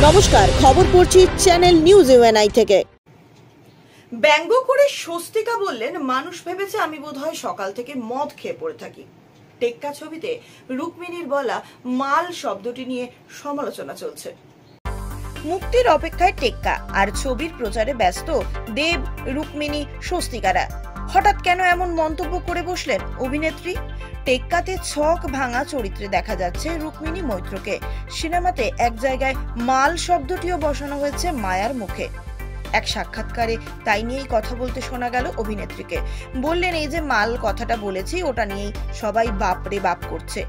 নমস্কার, খবর পড়ছি চ্যানেল নিউজ ইউএনআই থেকে। ব্যঙ্গ করে স্বস্তিকা বললেন, মানুষ ভেবেছে আমি বোধহয় সকাল থেকে মদ খেয়ে পড়ে থাকি। টেক্কা ছবিতে রুক্মিণীর বলা মাল শব্দটি নিয়ে সমালোচনা চলছে। মুক্তির অপেক্ষায় টেক্কা আর ছবির প্রচারে ব্যস্ত দেব, রুক্মিণী, স্বস্তিকারা। হঠাৎ কেন এমন মন্তব্য করে বসলেন অভিনেত্রী? টেক্কাতে ছক ভাঙা চরিত্রে দেখা যাচ্ছে রুক্মিণী মৈত্রকে। সিনেমাতে এক জায়গায় মাল শব্দটিও বসানো হয়েছে মায়ার মুখে। এক সাক্ষাৎকারে তাই নিয়েই কথা বলতে শোনা গেল অভিনেত্রীকে। বললেন, এই যে মাল কথাটা বলেছি ওটা নিয়েই সবাই বাপরে বাপ করছে।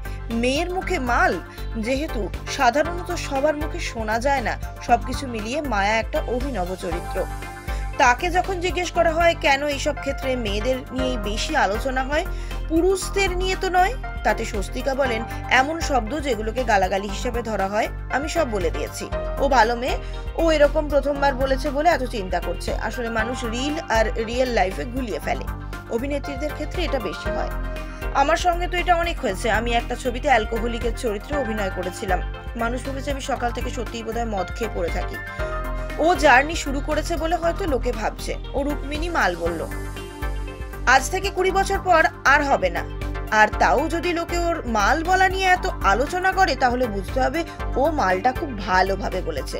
মেয়ের মুখে মাল, যেহেতু সাধারণত সবার মুখে শোনা যায় না, সবকিছু মিলিয়ে মায়া একটা অভিনব চরিত্র। তাকে যখন জিজ্ঞেস করা হয় কেন এইসব ক্ষেত্রে মেয়েদের নিয়েই বেশি আলোচনা হয়, পুরুষদের নিয়ে তো নয়, তাতে স্বস্তিকা বলেন, এমন শব্দ যেগুলোকে গালাগালি হিসেবে ধরা হয় আমি সব বলে দিয়েছি। ও ভালো মেয়ে, ও এরকম প্রথমবার বলেছে বলে এত চিন্তা করছে। আসলে মানুষ রিল আর রিয়েল লাইফে গুলিয়ে ফেলে, অভিনেত্রীদের ক্ষেত্রে এটা বেশি হয়। আমার সঙ্গে তো এটা অনেক হয়েছে। আমি একটা ছবিতে অ্যালকোহলিকের চরিত্রে অভিনয় করেছিলাম। মানুষ ভেবেছে আমি সকাল থেকে সত্যিই বোধহয় মদ খেয়ে পড়ে থাকি। ও জার্নি শুরু করেছে বলে হয়তো লোকে ভাবছে। ও রুক্মিণী মাল বলল, আজ থেকে 20 বছর পর আর হবে না। আর তাও যদি লোকে ওর মাল বলা নিয়ে এত আলোচনা করে, তাহলে বুঝতে হবে ও মালটা খুব ভালোভাবে বলেছে।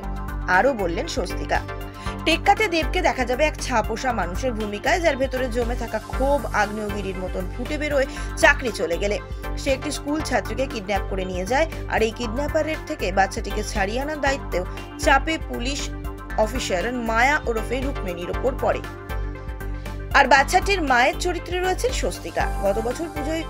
আরো বললেন স্বস্তিকা। টেক্কাতে দেবকে দেখা যাবে এক ছাপোষা মানুষের ভূমিকায়, যার ভেতরে জমে থাকা ক্ষোভ আগ্নেয়গিরির মতন ফুটে বেরোয় চাকরি চলে গেলে। সে একটি স্কুল ছাত্রীকে কিডন্যাপ করে নিয়ে যায়, আর এই কিডন্যাপারের থেকে বাচ্চাটিকে ছাড়িয়ে আনার দায়িত্বেও চাপে পুলিশ অফিসার মায়া ওরফে রুক্মিণীর ওপর পড়ে। আর বাচ্চাটির মায়ের চরিত্রে রয়েছেন স্বস্তিকা। গত বছর পুজোয়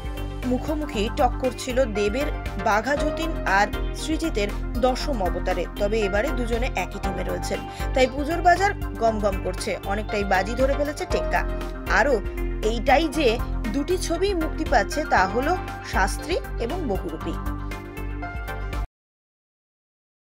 মুখোমুখি টক্কর ছিল দেবের বাঘা যতীন আর সৃজিতের দশম অবতারে। তবে এবারে দুজনে একই টিমে রয়েছেন, তাই পুজোর বাজার গমগম করছে। অনেকটাই বাজি ধরে ফেলেছে টেক্কা। আরো এইটাই যে দুটি ছবি মুক্তি পাচ্ছে, তা হলো শাস্ত্রী এবং বহুরূপী।